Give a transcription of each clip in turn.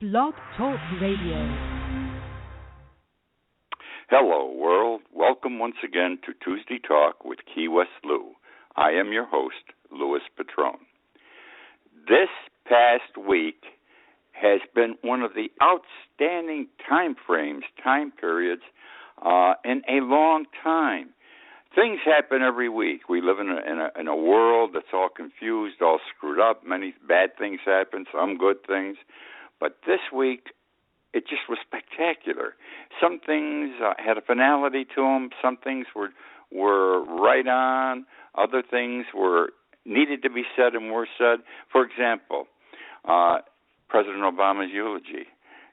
Blog Talk Radio. Hello, world. Welcome once again to Tuesday Talk with Key West Lou. I am your host, Louis Patrone. This past week has been one of the outstanding time periods in a long time. Things happen every week. We live in a world that's all confused, all screwed up. Many bad things happen, some good things. But this week, it just was spectacular. Some things had a finality to them. Some things were right on. Other things needed to be said and were said. For example, President Obama's eulogy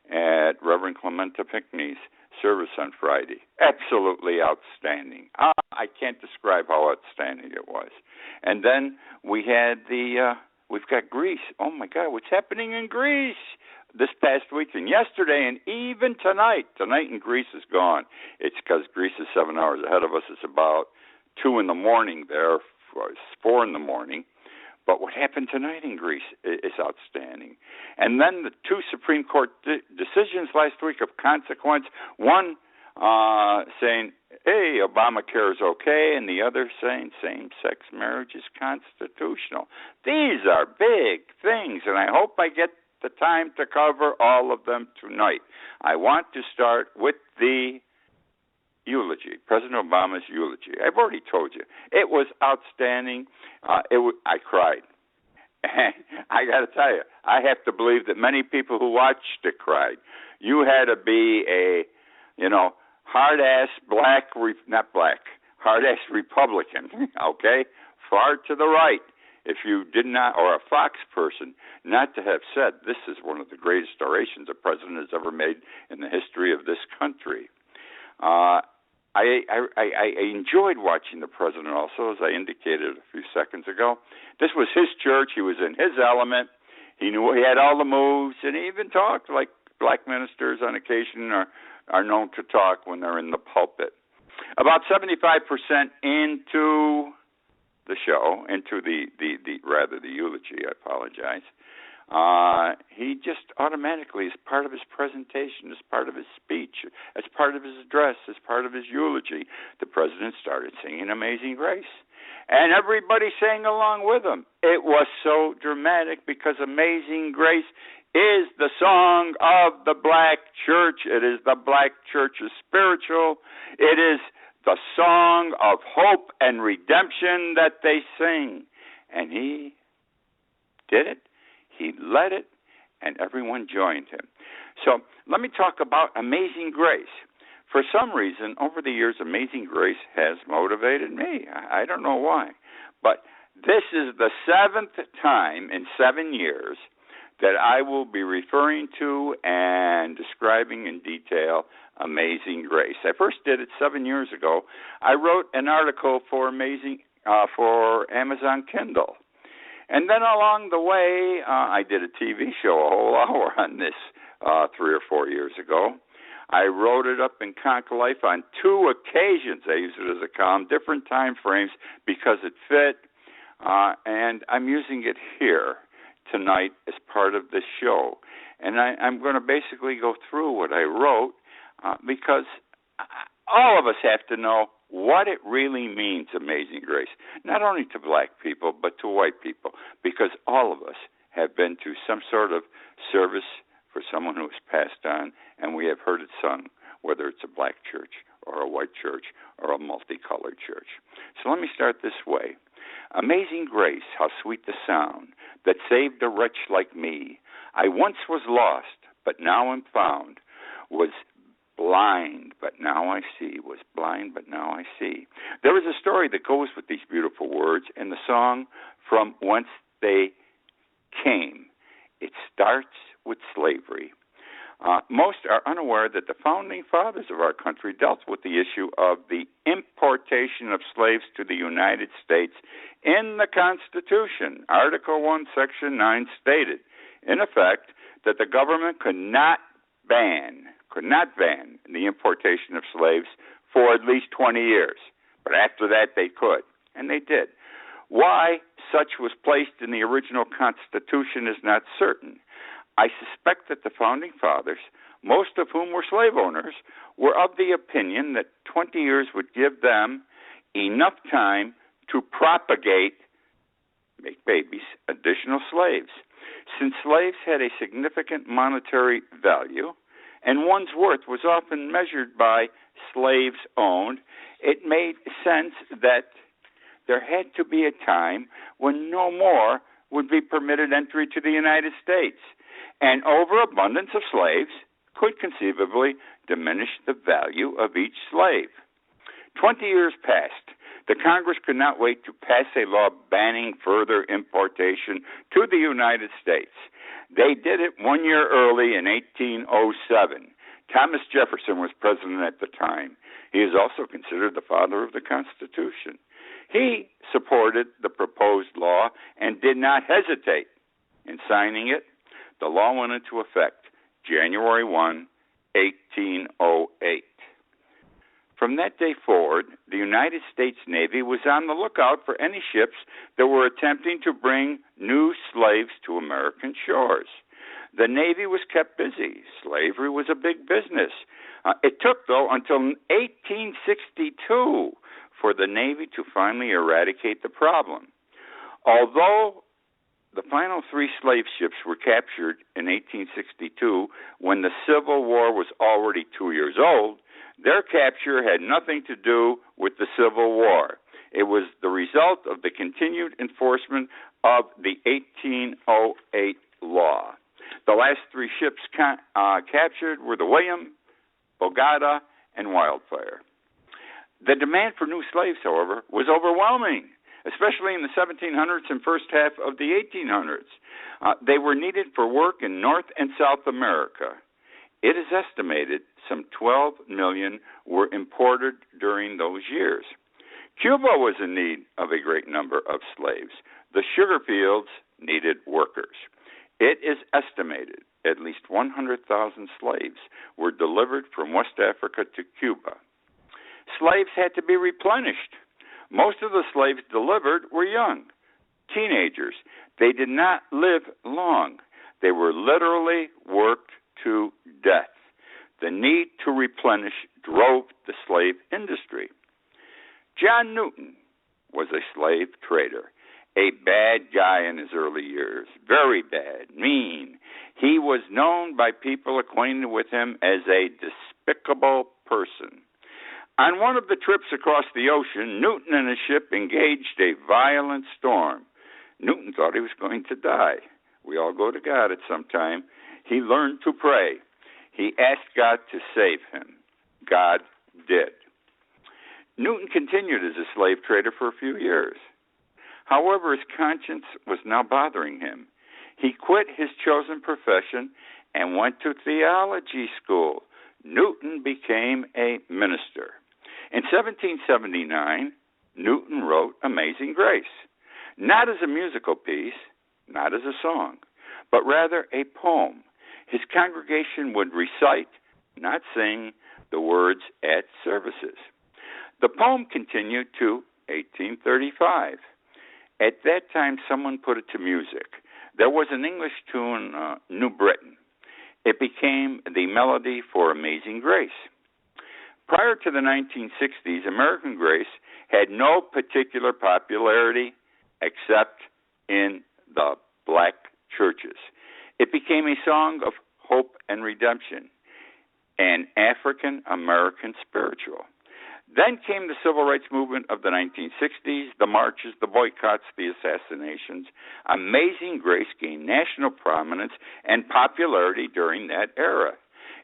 at Reverend Clementa Pinckney's service on Friday. Absolutely outstanding. I can't describe how outstanding it was. And then we've got Greece. Oh my God, what's happening in Greece this past week and yesterday and even tonight? Tonight in Greece is gone. It's because Greece is 7 hours ahead of us. It's about 2 in the morning there. It's 4 in the morning. But what happened tonight in Greece is outstanding. And then the 2 Supreme Court decisions last week of consequence, one saying, hey, Obamacare is okay, and the other saying same-sex marriage is constitutional. These are big things, and I hope I get the time to cover all of them tonight. I want to start with the eulogy, President Obama's eulogy. I've already told you. It was outstanding. I cried. And I got to tell you, I have to believe that many people who watched it cried. You had to be a, hard-ass hard-ass Republican, okay, far to the right, if you did not, or a Fox person, not to have said this is one of the greatest orations a president has ever made in the history of this country. I enjoyed watching the president also, as I indicated a few seconds ago. This was his church. He was in his element. He knew he had all the moves, and he even talked like black ministers on occasion are known to talk when they're in the pulpit. About 75% into the show, into the eulogy, I apologize. He just automatically, as part of his presentation, as part of his speech, as part of his address, as part of his eulogy, the president started singing Amazing Grace. And everybody sang along with him. It was so dramatic because Amazing Grace is the song of the black church. It is the black church's spiritual. It is the song of hope and redemption that they sing. And he did it. He led it, and everyone joined him. So let me talk about Amazing Grace. For some reason, over the years, Amazing Grace has motivated me. I don't know why. But this is the 7th time in 7 years that I will be referring to and describing in detail Amazing Grace. I first did it 7 years ago. I wrote an article for Amazon Kindle. And then along the way, I did a TV show, a whole hour on this 3 or 4 years ago. I wrote it up in Conquer Life on 2 occasions. I used it as a column, different time frames, because it fit. And I'm using it here tonight as part of this show. And I'm going to basically go through what I wrote because all of us have to know what it really means, Amazing Grace, not only to black people, but to white people, because all of us have been to some sort of service for someone who has passed on, and we have heard it sung, whether it's a black church or a white church or a multicolored church. So let me start this way. Amazing grace, how sweet the sound that saved a wretch like me. I once was lost, but now am found, was blind, but now I see, was blind, but now I see. There is a story that goes with these beautiful words in the song From Whence They Came. It starts with slavery. Most are unaware that the founding fathers of our country dealt with the issue of the importation of slaves to the United States in the Constitution. Article 1, Section 9 stated, in effect, that the government could not ban the importation of slaves for at least 20 years. But after that, they could, and they did. Why such was placed in the original Constitution is not certain. I suspect that the Founding Fathers, most of whom were slave owners, were of the opinion that 20 years would give them enough time to propagate, make babies, additional slaves. Since slaves had a significant monetary value, and one's worth was often measured by slaves owned, it made sense that there had to be a time when no more would be permitted entry to the United States, and overabundance of slaves could conceivably diminish the value of each slave. 20 years passed. The Congress could not wait to pass a law banning further importation to the United States. They did it 1 year early in 1807. Thomas Jefferson was president at the time. He is also considered the father of the Constitution. He supported the proposed law and did not hesitate in signing it. The law went into effect January 1, 1808. From that day forward, the United States Navy was on the lookout for any ships that were attempting to bring new slaves to American shores. The Navy was kept busy. Slavery was a big business. It took, though, until 1862 for the Navy to finally eradicate the problem. Although the final 3 slave ships were captured in 1862 when the Civil War was already 2 years old, their capture had nothing to do with the Civil War. It was the result of the continued enforcement of the 1808 law. The last 3 ships captured were the William, Bogota, and Wildfire. The demand for new slaves, however, was overwhelming, especially in the 1700s and first half of the 1800s. They were needed for work in North and South America. It is estimated some 12 million were imported during those years. Cuba was in need of a great number of slaves. The sugar fields needed workers. It is estimated at least 100,000 slaves were delivered from West Africa to Cuba. Slaves had to be replenished. Most of the slaves delivered were young, teenagers. They did not live long. They were literally worked to death. The need to replenish drove the slave industry. John Newton was a slave trader, a bad guy in his early years, very bad, mean. He was known by people acquainted with him as a despicable person. On one of the trips across the ocean, Newton and his ship engaged a violent storm. Newton thought he was going to die. We all go to God at some time. He learned to pray. He asked God to save him. God did. Newton continued as a slave trader for a few years. However, his conscience was now bothering him. He quit his chosen profession and went to theology school. Newton became a minister. In 1779, Newton wrote Amazing Grace, not as a musical piece, not as a song, but rather a poem. His congregation would recite, not sing, the words at services. The poem continued to 1835. At that time, someone put it to music. There was an English tune, New Britain. It became the melody for Amazing Grace. Prior to the 1960s, American Grace had no particular popularity except in the black churches. It became a song of hope and redemption, an African-American spiritual. Then came the civil rights movement of the 1960s, the marches, the boycotts, the assassinations. Amazing Grace gained national prominence and popularity during that era.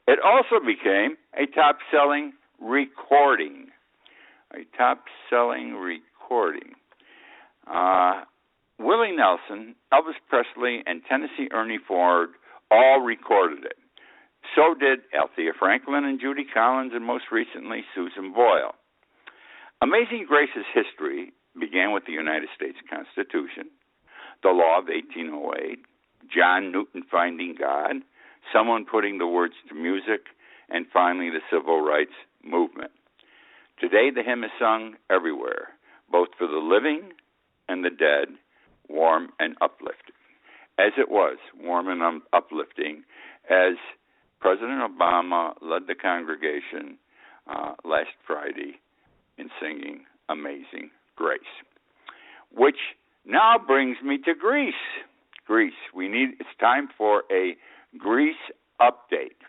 It also became a top-selling recording. Willie Nelson, Elvis Presley, and Tennessee Ernie Ford all recorded it. So did Althea Franklin and Judy Collins, and most recently, Susan Boyle. Amazing Grace's history began with the United States Constitution, the law of 1808, John Newton finding God, someone putting the words to music, and finally the civil rights movement. Today, the hymn is sung everywhere, both for the living and the dead, warm and uplifting. as it was, warm and uplifting, as President Obama led the congregation last Friday in singing Amazing Grace. Which now brings me to Greece. Greece. It's time for a Greece update.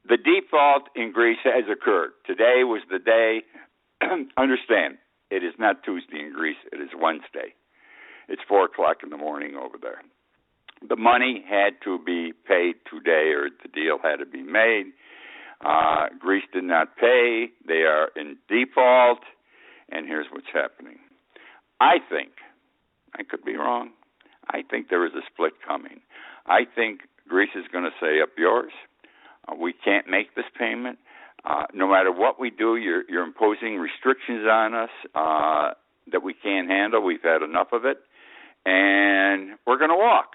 The default in Greece has occurred. Today was the day. Understand, it is not Tuesday in Greece. It is Wednesday. It's 4 o'clock in the morning over there. The money had to be paid today, or the deal had to be made. Greece did not pay. They are in default. And here's what's happening. I think, I could be wrong, I think there is a split coming. I think Greece is going to say, up yours. We can't make this payment. No matter what we do, you're imposing restrictions on us that we can't handle. We've had enough of it. And we're going to walk.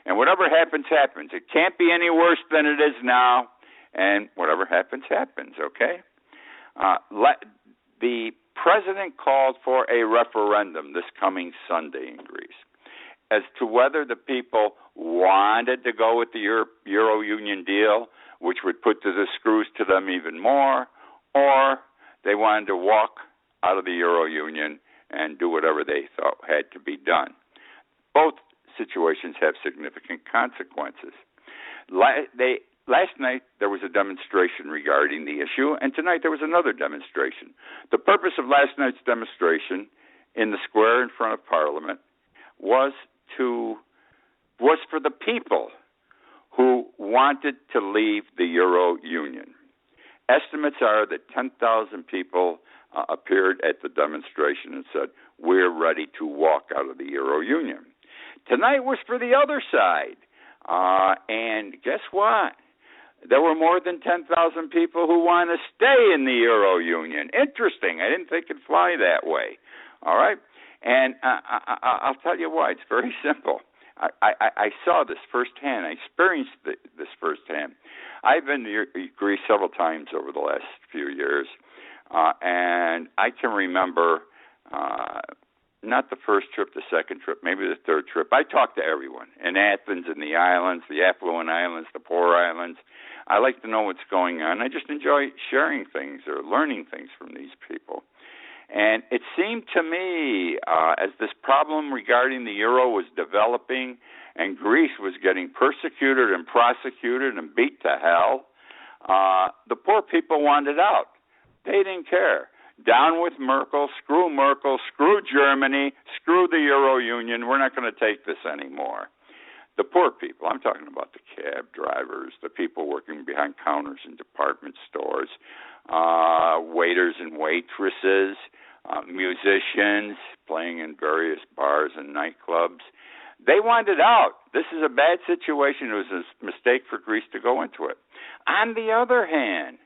And whatever happens, happens. It can't be any worse than it is now. And whatever happens, happens, okay? The president called for a referendum this coming Sunday in Greece as to whether the people wanted to go with the Euro Union deal, which would put the screws to them even more, or they wanted to walk out of the Euro Union and do whatever they thought had to be done. Both situations have significant consequences. Last night there was a demonstration regarding the issue, and tonight there was another demonstration. The purpose of last night's demonstration in the square in front of Parliament was for the people who wanted to leave the Euro Union. Estimates are that 10,000 people appeared at the demonstration and said, we're ready to walk out of the Euro Union. Tonight was for the other side. And guess what? There were more than 10,000 people who want to stay in the Euro Union. Interesting. I didn't think it'd fly that way. All right? And I'll tell you why. It's very simple. I saw this firsthand. I experienced this firsthand. I've been to Greece several times over the last few years, and I can remember not the first trip, the second trip, maybe the third trip. I talked to everyone in Athens, in the islands, the affluent islands, the poor islands. I like to know what's going on. I just enjoy sharing things or learning things from these people. And it seemed to me, as this problem regarding the euro was developing and Greece was getting persecuted and prosecuted and beat to hell, the poor people wanted out. They didn't care. Down with Merkel, screw Germany, screw the Euro Union. We're not going to take this anymore. The poor people, I'm talking about the cab drivers, the people working behind counters in department stores, waiters and waitresses, musicians playing in various bars and nightclubs. They wanted out. This is a bad situation. It was a mistake for Greece to go into it. On the other hand,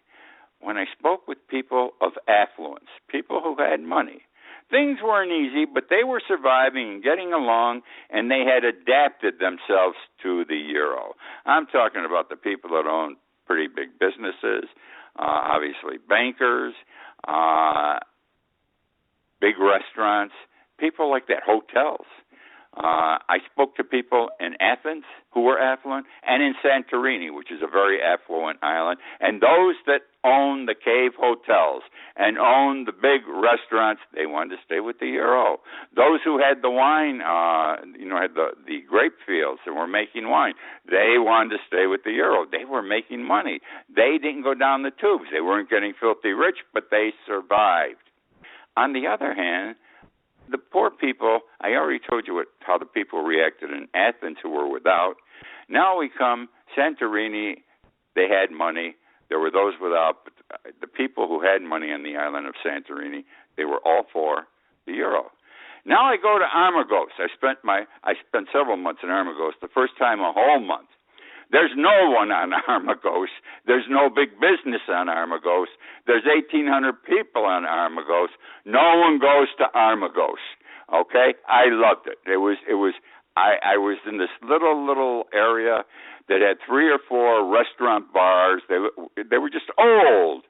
when I spoke with people of affluence, people who had money, things weren't easy, but they were surviving and getting along, and they had adapted themselves to the euro. I'm talking about the people that own pretty big businesses, obviously bankers, big restaurants, people like that, hotels. I spoke to people in Athens who were affluent and in Santorini, which is a very affluent island, and those that own the cave hotels and own the big restaurants, they wanted to stay with the euro. Those who had the wine, had the grape fields and were making wine, they wanted to stay with the euro. They were making money. They didn't go down the tubes. They weren't getting filthy rich, but they survived. On the other hand, the poor people, I already told you how the people reacted in Athens who were without. Now we come, Santorini, they had money. There were those without, but the people who had money on the island of Santorini, they were all for the euro. Now I go to Armagos. I spent several months in Armagos, the first time a whole month. There's no one on Armagos. There's no big business on Armagos. There's 1,800 people on Armagos. No one goes to Armagos. Okay, I loved it. I was in this little area that had 3 or 4 restaurant bars. They were just old.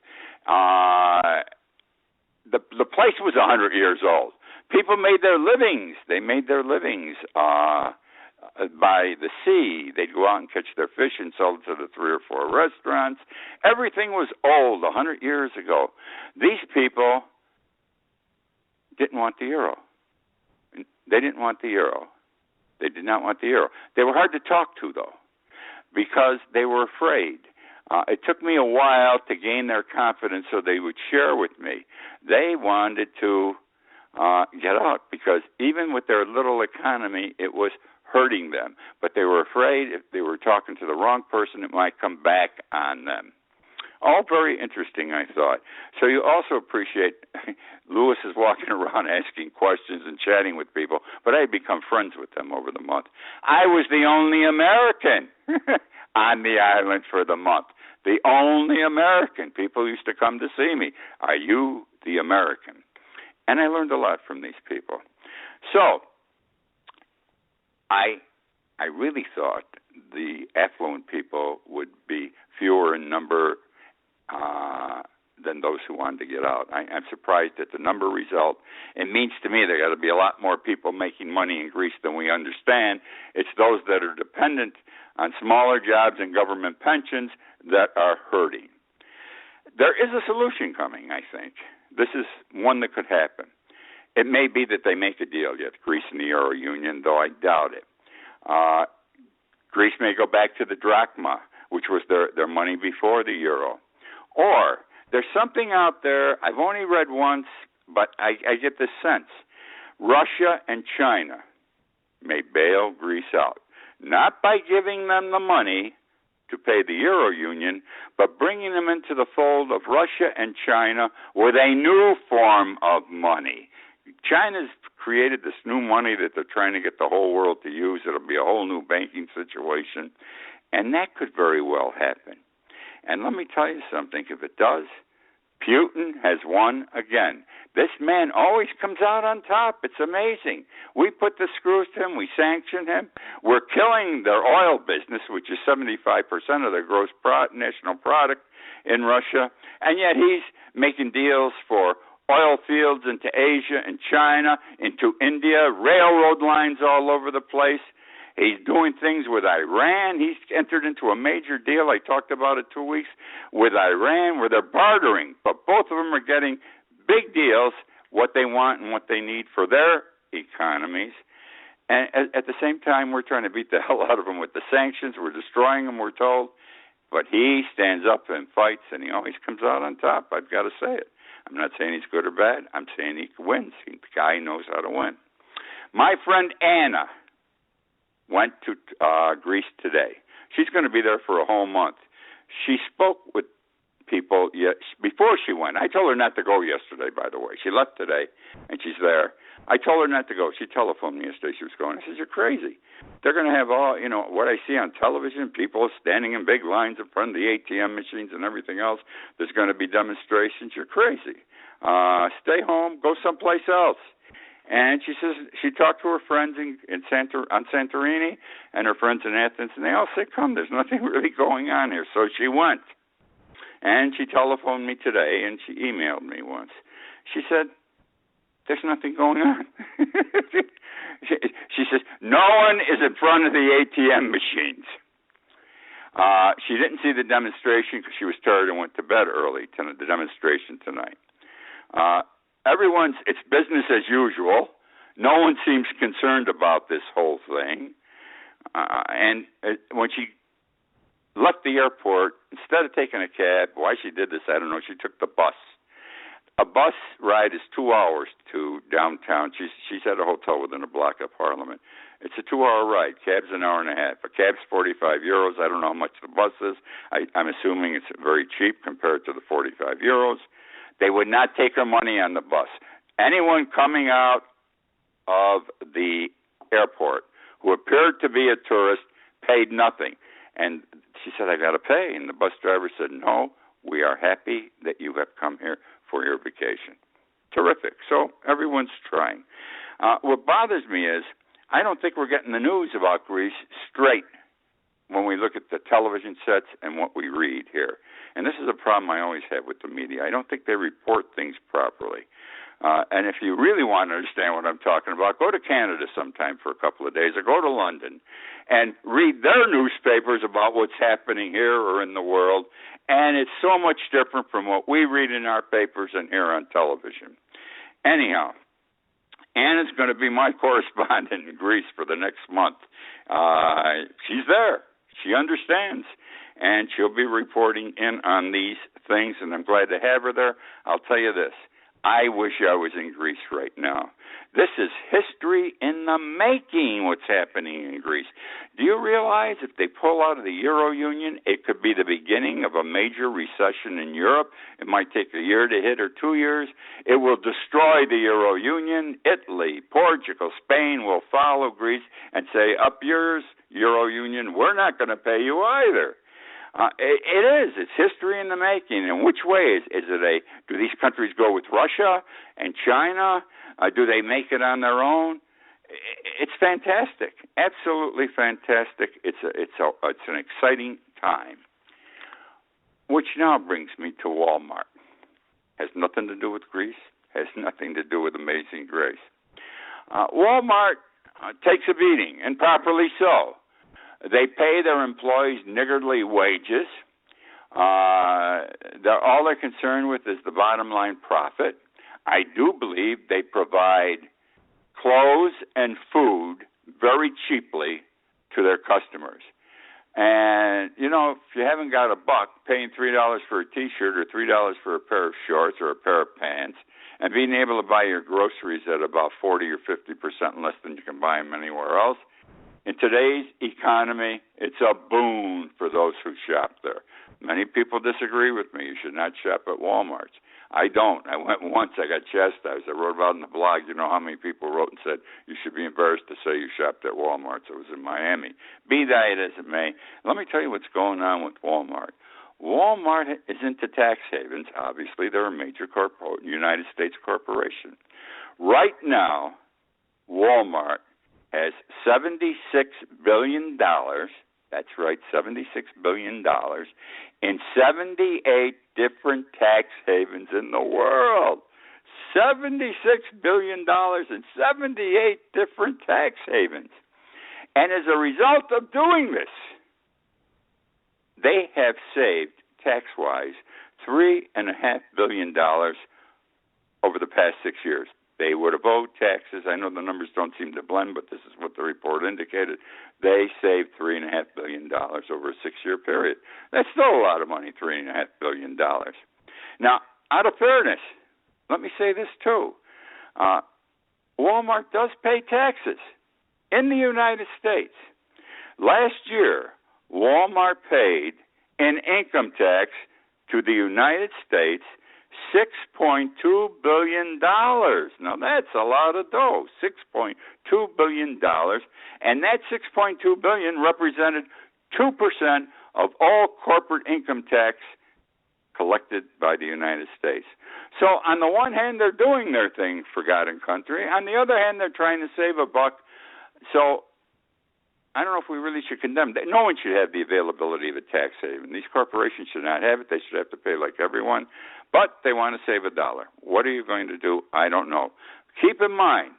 The place was 100 years old. People made their livings. They made their livings by the sea. They'd go out and catch their fish and sell it to the 3 or 4 restaurants. Everything was old 100 years ago. These people didn't want the euro. They didn't want the euro. They did not want the euro. They were hard to talk to, though, because they were afraid. It took me a while to gain their confidence so they would share with me. They wanted to get out because even with their little economy, it was hurting them. But they were afraid if they were talking to the wrong person, it might come back on them. All very interesting, I thought. So you also appreciate Lewis is walking around asking questions and chatting with people, but I had become friends with them over the month. I was the only American on the island for the month. The only American. People used to come to see me. Are you the American? And I learned a lot from these people. So I really thought the affluent people would be fewer in number than those who wanted to get out. I'm surprised at the number result. It means to me there got to be a lot more people making money in Greece than we understand. It's those that are dependent on smaller jobs and government pensions that are hurting. There is a solution coming, I think. This is one that could happen. It may be that they make a deal yet, Greece and the Euro Union, though I doubt it. Greece may go back to the drachma, which was their money before the euro. Or there's something out there, I've only read once, but I get this sense. Russia and China may bail Greece out, not by giving them the money to pay the Euro Union, but bringing them into the fold of Russia and China with a new form of money. China's created this new money that they're trying to get the whole world to use. It'll be a whole new banking situation, and that could very well happen. And let me tell you something, if it does, Putin has won again. This man always comes out on top. It's amazing. We put the screws to him. We sanction him. We're killing their oil business, which is 75% of their gross national product in Russia. And yet he's making deals for oil fields into Asia and China, into India, railroad lines all over the place. He's doing things with Iran. He's entered into a major deal, I talked about it 2 weeks, with Iran, where they're bartering. But both of them are getting big deals, what they want and what they need for their economies. And at the same time, we're trying to beat the hell out of them with the sanctions. We're destroying them, we're told. But he stands up and fights, and he always comes out on top. I've got to say it. I'm not saying he's good or bad. I'm saying he wins. The guy knows how to win. My friend Anna went to Greece today. She's going to be there for a whole month. She spoke with people before she went. I told her not to go yesterday, by the way. She left today, and she's there. I told her not to go. She telephoned me yesterday. She was going. I said, you're crazy. They're going to have all, what I see on television, people standing in big lines in front of the ATM machines and everything else. There's going to be demonstrations. You're crazy. Stay home. Go someplace else. And she says she talked to her friends on Santorini and her friends in Athens, and they all said, come, there's nothing really going on here. So she went. And she telephoned me today, and she emailed me once. She said, there's nothing going on. She says, no one is in front of the ATM machines. She didn't see the demonstration because she was tired and went to bed early, the demonstration tonight. It's business as usual. No one seems concerned about this whole thing. And when she left the airport, instead of taking a cab, why she did this, I don't know, she took the bus. A bus ride is 2 hours to downtown. She's at a hotel within a block of Parliament. It's a 2-hour ride. Cab's an hour and a half. A cab's 45 euros. I don't know how much the bus is. I'm assuming it's very cheap compared to the 45 euros. They would not take her money on the bus. Anyone coming out of the airport who appeared to be a tourist paid nothing. And she said, I got to pay. And the bus driver said, no, we are happy that you have come here for your vacation. Terrific. So everyone's trying. What bothers me is I don't think we're getting the news about Greece straight when we look at the television sets and what we read here. And this is a problem I always have with the media. I don't think they report things properly. And if you really want to understand what I'm talking about, go to Canada sometime for a couple of days or go to London and read their newspapers about what's happening here or in the world. And it's so much different from what we read in our papers and hear on television. Anyhow, Anna's going to be my correspondent in Greece for the next month. She's there. She understands. And she'll be reporting in on these things, and I'm glad to have her there. I'll tell you this. I wish I was in Greece right now. This is history in the making, what's happening in Greece. Do you realize if they pull out of the Euro Union, it could be the beginning of a major recession in Europe? It might take a year to hit or 2 years. It will destroy the Euro Union. Italy, Portugal, Spain will follow Greece and say, up yours, Euro Union, we're not going to pay you either. It is. It's history in the making. And which way is it? Do these countries go with Russia and China? Do they make it on their own? It's fantastic. Absolutely fantastic. It's an exciting time. Which now brings me to Walmart. Has nothing to do with Greece. Has nothing to do with Amazing Grace. Walmart takes a beating, and properly so. They pay their employees niggardly wages. All they're concerned with is the bottom line profit. I do believe they provide clothes and food very cheaply to their customers. And, you know, if you haven't got a buck, paying $3 for a T-shirt or $3 for a pair of shorts or a pair of pants, and being able to buy your groceries at about 40 or 50% less than you can buy them anywhere else, in today's economy, it's a boon for those who shop there. Many people disagree with me. You should not shop at Walmart. I don't. I went once. I got chastised. I wrote about it in the blog. You know how many people wrote and said, you should be embarrassed to say you shopped at Walmart. So it was in Miami. Be that as it may, let me tell you what's going on with Walmart. Walmart is into tax havens. Obviously, they're a major United States corporation. Right now, Walmart has $76 billion, that's right, $76 billion, in 78 different tax havens in the world. $76 billion in 78 different tax havens. And as a result of doing this, they have saved, tax-wise, $3.5 billion over the past 6 years. They would have owed taxes. I know the numbers don't seem to blend, but this is what the report indicated. They saved $3.5 billion over a 6-year period. That's still a lot of money, $3.5 billion. Now, out of fairness, let me say this too. Walmart does pay taxes in the United States. Last year, Walmart paid in income tax to the United States $6.2 billion. Now, that's a lot of dough, $6.2 billion. And that $6.2 billion represented 2% of all corporate income tax collected by the United States. So, on the one hand, they're doing their thing for God and country. On the other hand, they're trying to save a buck. So, I don't know if we really should condemn that. No one should have the availability of a tax haven. These corporations should not have it. They should have to pay like everyone. But they want to save $1. What are you going to do? I don't know. Keep in mind,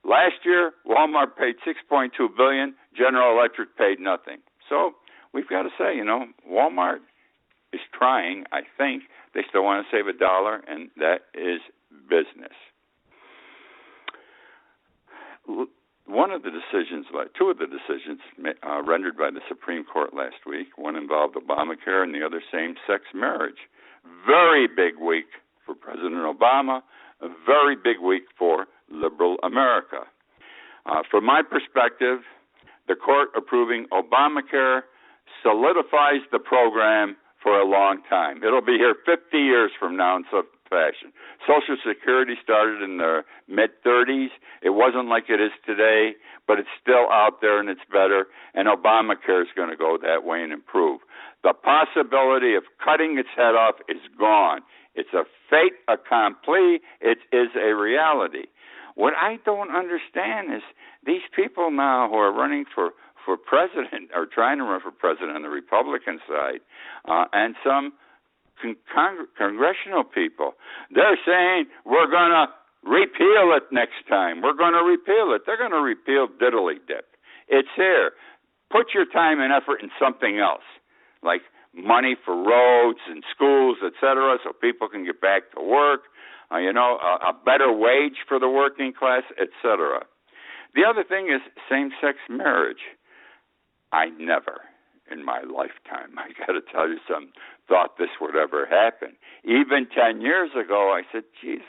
last year, Walmart paid $6.2 billion. General Electric paid nothing. So we've got to say, Walmart is trying, I think. They still want to save $1, and that is business. Two of the decisions rendered by the Supreme Court last week, one involved Obamacare and the other same-sex marriage. Very big week for President Obama, a very big week for liberal America. From my perspective, the court approving Obamacare solidifies the program for a long time. It'll be here 50 years from now in some fashion. Social Security started in the mid-30s. It wasn't like it is today, but it's still out there and it's better, and Obamacare is going to go that way and improve. The possibility of cutting its head off is gone. It's a fait accompli. It is a reality. What I don't understand is these people now who are running for for president or trying to run for president on the Republican side, and some congressional people. They're saying we're going to repeal it next time. We're going to repeal it. They're going to repeal diddly-dip. It's here. Put your time and effort in something else, like money for roads and schools, etc., so people can get back to work, a better wage for the working class, etc. The other thing is same-sex marriage. I never, in my lifetime, I got to tell you something, thought this would ever happen. Even 10 years ago, I said, geez,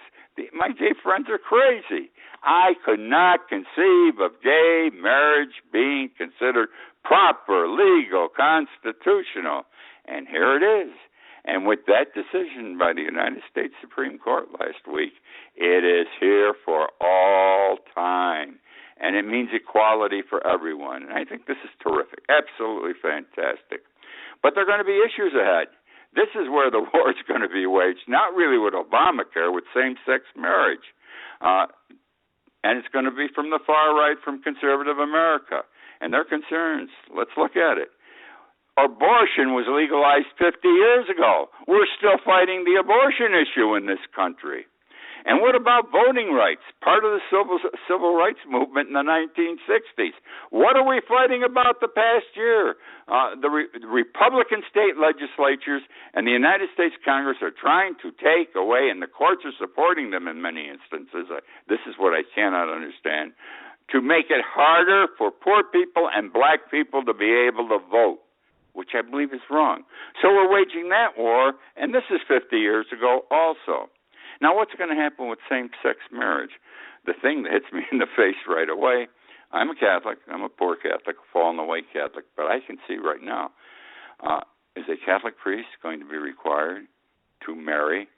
my gay friends are crazy. I could not conceive of gay marriage being considered proper, legal, constitutional. And here it is. And with that decision by the United States Supreme Court last week, it is here for all time. And it means equality for everyone. And I think this is terrific, absolutely fantastic. But there are going to be issues ahead. This is where the war is going to be waged, not really with Obamacare, with same-sex marriage. And it's going to be from the far right, from conservative America. And their concerns, let's look at it. Abortion was legalized 50 years ago. We're still fighting the abortion issue in this country. And what about voting rights, part of the civil rights movement in the 1960s? What are we fighting about the past year? The Republican state legislatures and the United States Congress are trying to take away, and the courts are supporting them in many instances. This is what I cannot understand, to make it harder for poor people and black people to be able to vote, which I believe is wrong. So we're waging that war, and this is 50 years ago also. Now, what's going to happen with same-sex marriage? The thing that hits me in the face right away, I'm a Catholic. I'm a poor Catholic, a fallen-away Catholic, but I can see right now, is a Catholic priest going to be required to marry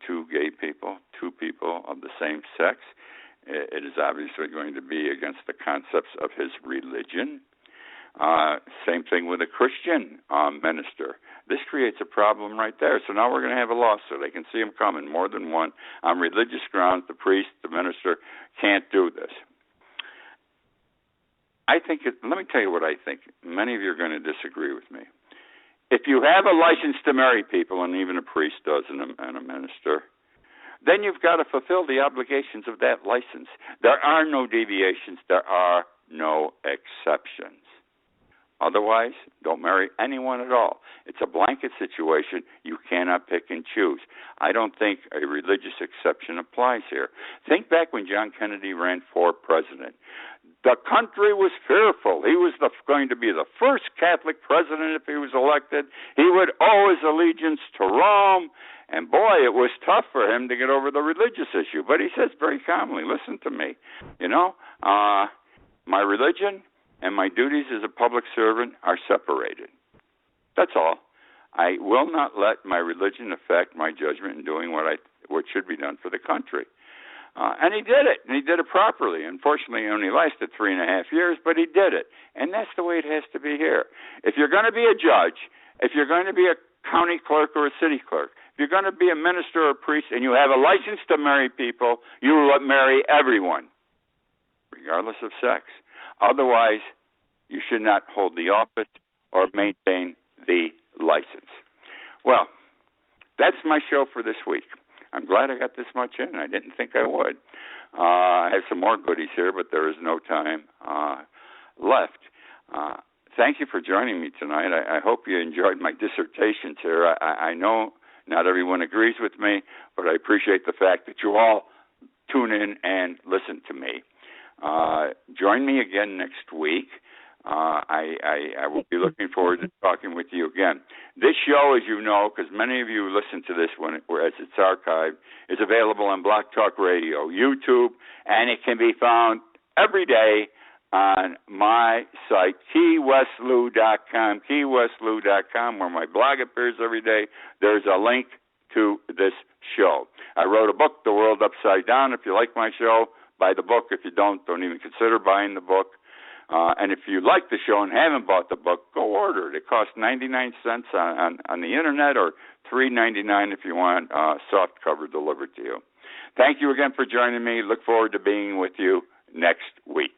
two gay people, two people of the same sex? It is obviously going to be against the concepts of his religion. Same thing with a Christian minister. This creates a problem right there. So now we're going to have a lawsuit. I can see them coming, more than one. On religious grounds, the priest, the minister can't do this. Let me tell you what I think. Many of you are going to disagree with me. If you have a license to marry people, and even a priest does and a minister, then you've got to fulfill the obligations of that license. There are no deviations. There are no exceptions. Otherwise, don't marry anyone at all. It's a blanket situation. You cannot pick and choose. I don't think a religious exception applies here. Think back when John Kennedy ran for president. The country was fearful. He was going to be the first Catholic president if he was elected. He would owe his allegiance to Rome. And boy, it was tough for him to get over the religious issue. But he says very calmly, listen to me. My religion and my duties as a public servant are separated. That's all. I will not let my religion affect my judgment in doing what should be done for the country. And he did it, and he did it properly. Unfortunately, it only lasted 3.5 years, but he did it. And that's the way it has to be here. If you're going to be a judge, if you're going to be a county clerk or a city clerk, if you're going to be a minister or a priest, and you have a license to marry people, you will marry everyone, regardless of sex. Otherwise, you should not hold the office or maintain the license. Well, that's my show for this week. I'm glad I got this much in. I didn't think I would. I have some more goodies here, but there is no time left. Thank you for joining me tonight. I hope you enjoyed my dissertations here. I know not everyone agrees with me, but I appreciate the fact that you all tune in and listen to me. Join me again next week. I will be looking forward to talking with you again. This show, as you know, because many of you listen to this when as it's archived, is available on Blog Talk Radio, YouTube, and it can be found every day on my site, keywestlou.com, keywestlou.com, where my blog appears every day. There's a link to this show. I wrote a book, The World Upside Down. If you like my show, buy the book. If you don't even consider buying the book. And if you like the show and haven't bought the book, go order it. It costs 99 cents on the internet, or $3.99 if you want soft cover delivered to you. Thank you again for joining me. Look forward to being with you next week.